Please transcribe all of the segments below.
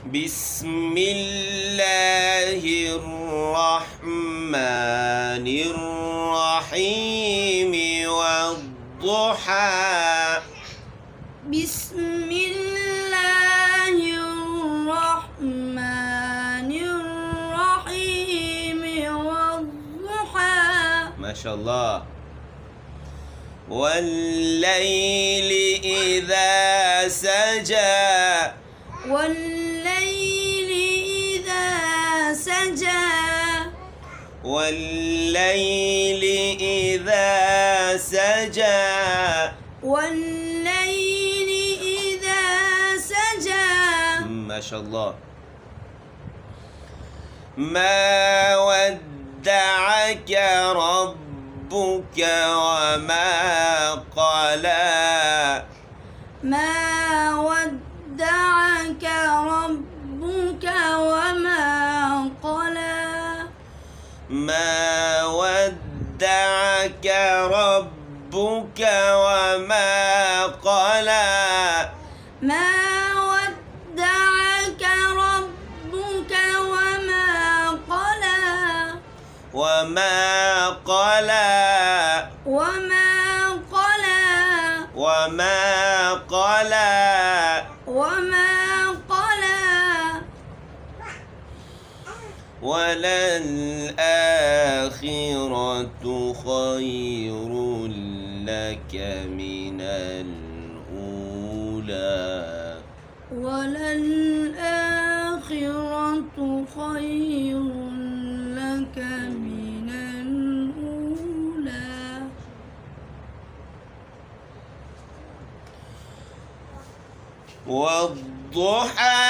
بسم الله الرحمن الرحيم والضحى. بسم الله الرحمن الرحيم والضحى. ما شاء الله. والليل إذا سجى. والليل إذا سجى. والليل إذا سجى. والليل إذا سجى. ما شاء الله. ما ودعك ربك وما قلى. ما ودعك ربك وما قلى. ما ودعك ربك وما قلى. ما ودعك ربك وما قلى. وما قلى. وما قلى. وما قلى. وما قلى. وللآخرة خير لك من الأولى. وللآخرة خير لك من الأولى. والضحى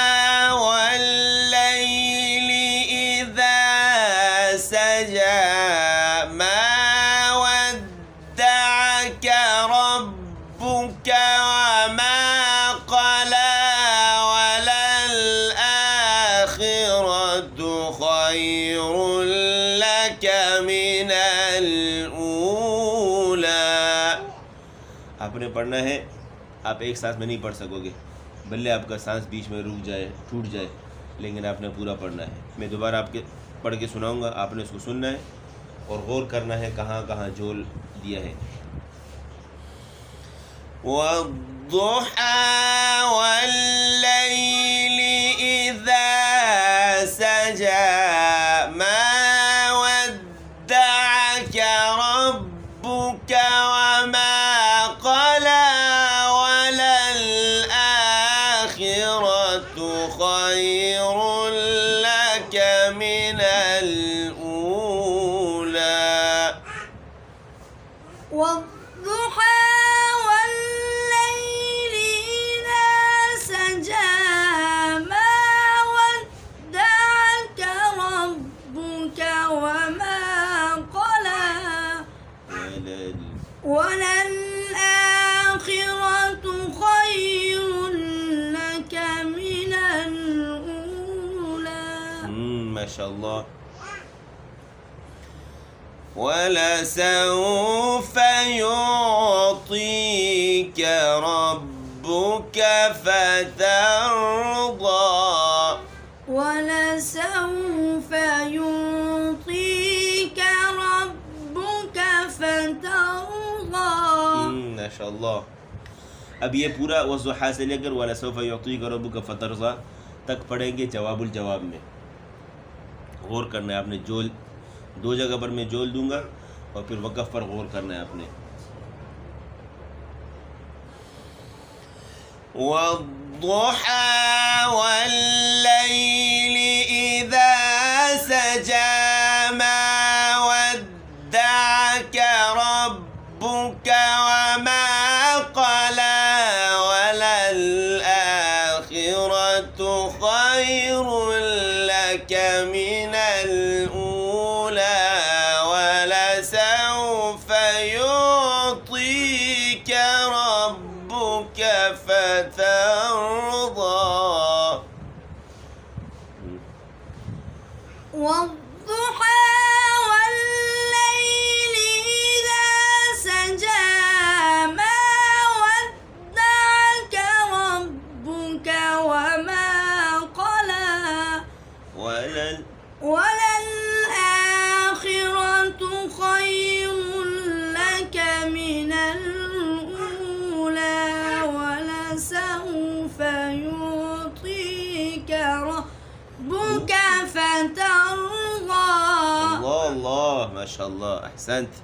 والليل إذا سجى. ما ودعك ربك وما قلى. وللآخرة خير لك من الأولى. आपने पढ़ना है, आप एक सांस में नहीं पढ़ सकोगे, भले आपका सांस बीच में रुक जाए, टूट जाए, लेकिन आपने पूरा पढ़ना है। मैं दोबारा आपके पढ़ के सुनाऊंगा, आपने उसको सुनना है और गौर करना है कहाँ कहाँ जोल दिया है। वद्दुहा वल्लैल इज़ा सजा। मा वद्दअक रब्बुक वमा qala. خير لك من الأولى. والضحى والليل إذا سجى. ما ودعك ربك وما قلى. وللآخرة خير لك من الأولى. ما شاء الله. ولسوف يعطيك ربك فترضى. ولسوف يعطيك ربك فترضى. ما شاء الله. अब ये पूरा वज़्ज़ुहा से लेकर वलसौफ़ युअतीक रब्बुक फ़तरज़ा तक पढ़ेंगे जवाबुल जवाब में। गौर करना है आपने, जोल दो जगह पर मैं जोल दूंगा और फिर वक़फ़ पर गौर करना है आपने। वद्दुहा वल्लैल इज़ा सजा। मा वद्दअक रब्बुक वमा qala. वललआखिरत खैर लक من الأولى. ولسوف يعطيك ربك فترضى. والضحى والليل إذا سجى. ما ودعك ربك وما قلى. وللآخرة خير لك من الأولى ولسوف يعطيك ربك فترضى. الله الله ما شاء الله، أحسنت.